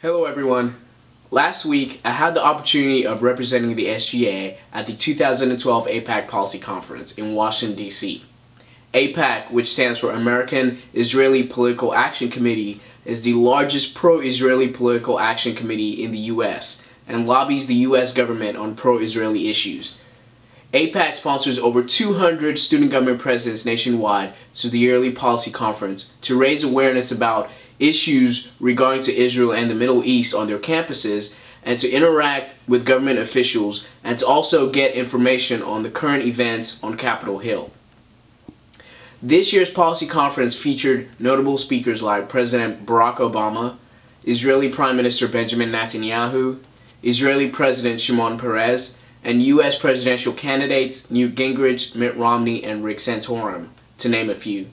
Hello everyone. Last week I had the opportunity of representing the SGA at the 2012 AIPAC Policy Conference in Washington, D.C. AIPAC, which stands for American Israeli Political Action Committee, is the largest pro-Israeli political action committee in the U.S. and lobbies the U.S. government on pro-Israeli issues. AIPAC sponsors over 200 student government presidents nationwide to the yearly policy conference to raise awareness about issues regarding to Israel and the Middle East on their campuses, and to interact with government officials, and to also get information on the current events on Capitol Hill. This year's policy conference featured notable speakers like President Barack Obama, Israeli Prime Minister Benjamin Netanyahu, Israeli President Shimon Peres, and U.S. presidential candidates Newt Gingrich, Mitt Romney, and Rick Santorum, to name a few.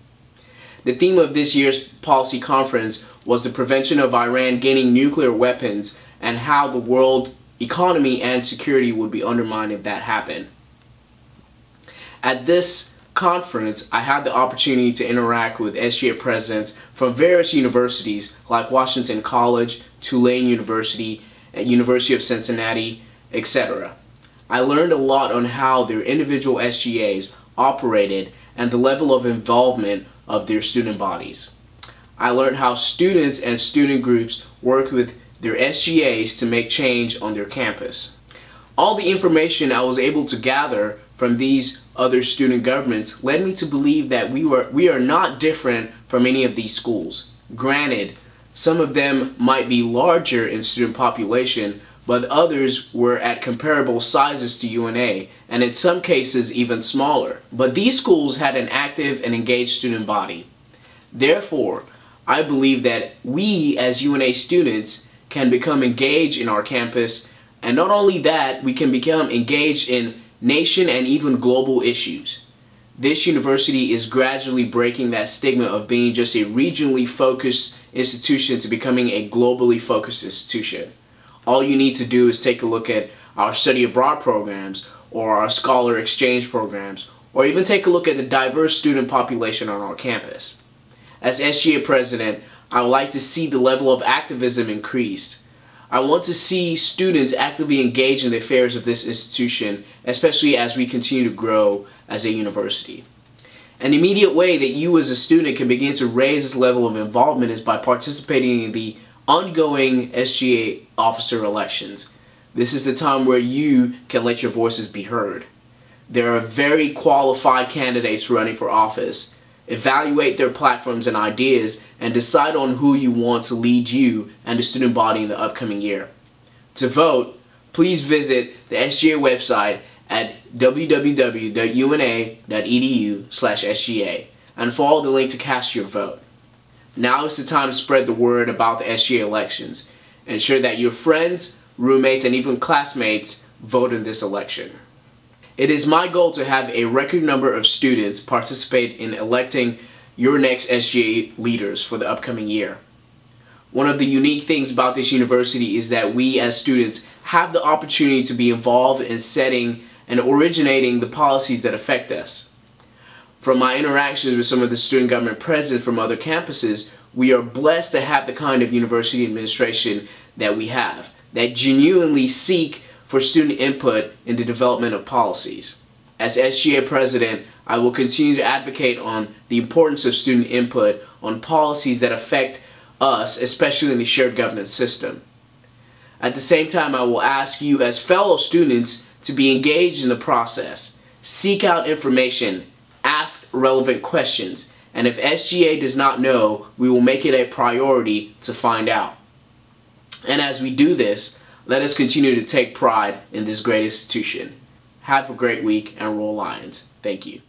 The theme of this year's policy conference was the prevention of Iran gaining nuclear weapons and how the world economy and security would be undermined if that happened. At this conference, I had the opportunity to interact with SGA presidents from various universities like Washington College, Tulane University, and University of Cincinnati, etc. I learned a lot on how their individual SGAs operated and the level of involvement of their student bodies. I learned how students and student groups work with their SGAs to make change on their campus. All the information I was able to gather from these other student governments led me to believe that we are not different from any of these schools. Granted, some of them might be larger in student population, but others were at comparable sizes to UNA, and in some cases even smaller. But these schools had an active and engaged student body. Therefore, I believe that we as UNA students can become engaged in our campus, and not only that, we can become engaged in nation and even global issues. This university is gradually breaking that stigma of being just a regionally focused institution to becoming a globally focused institution. All you need to do is take a look at our study abroad programs or our scholar exchange programs, or even take a look at the diverse student population on our campus. As SGA President, I would like to see the level of activism increased. I want to see students actively engaged in the affairs of this institution, especially as we continue to grow as a university. An immediate way that you as a student can begin to raise this level of involvement is by participating in the ongoing SGA officer elections. This is the time where you can let your voices be heard. There are very qualified candidates running for office. Evaluate their platforms and ideas and decide on who you want to lead you and the student body in the upcoming year. To vote, please visit the SGA website at www.una.edu/SGA and follow the link to cast your vote. Now is the time to spread the word about the SGA elections. Ensure that your friends, roommates, and even classmates vote in this election. It is my goal to have a record number of students participate in electing your next SGA leaders for the upcoming year. One of the unique things about this university is that we as students have the opportunity to be involved in setting and originating the policies that affect us. From my interactions with some of the student government presidents from other campuses, we are blessed to have the kind of university administration that we have, that genuinely seek for student input in the development of policies. As SGA President, I will continue to advocate on the importance of student input on policies that affect us, especially in the shared governance system. At the same time, I will ask you as fellow students to be engaged in the process. Seek out information. Ask relevant questions, and if SGA does not know, we will make it a priority to find out. And as we do this, let us continue to take pride in this great institution. Have a great week and roll Lions. Thank you.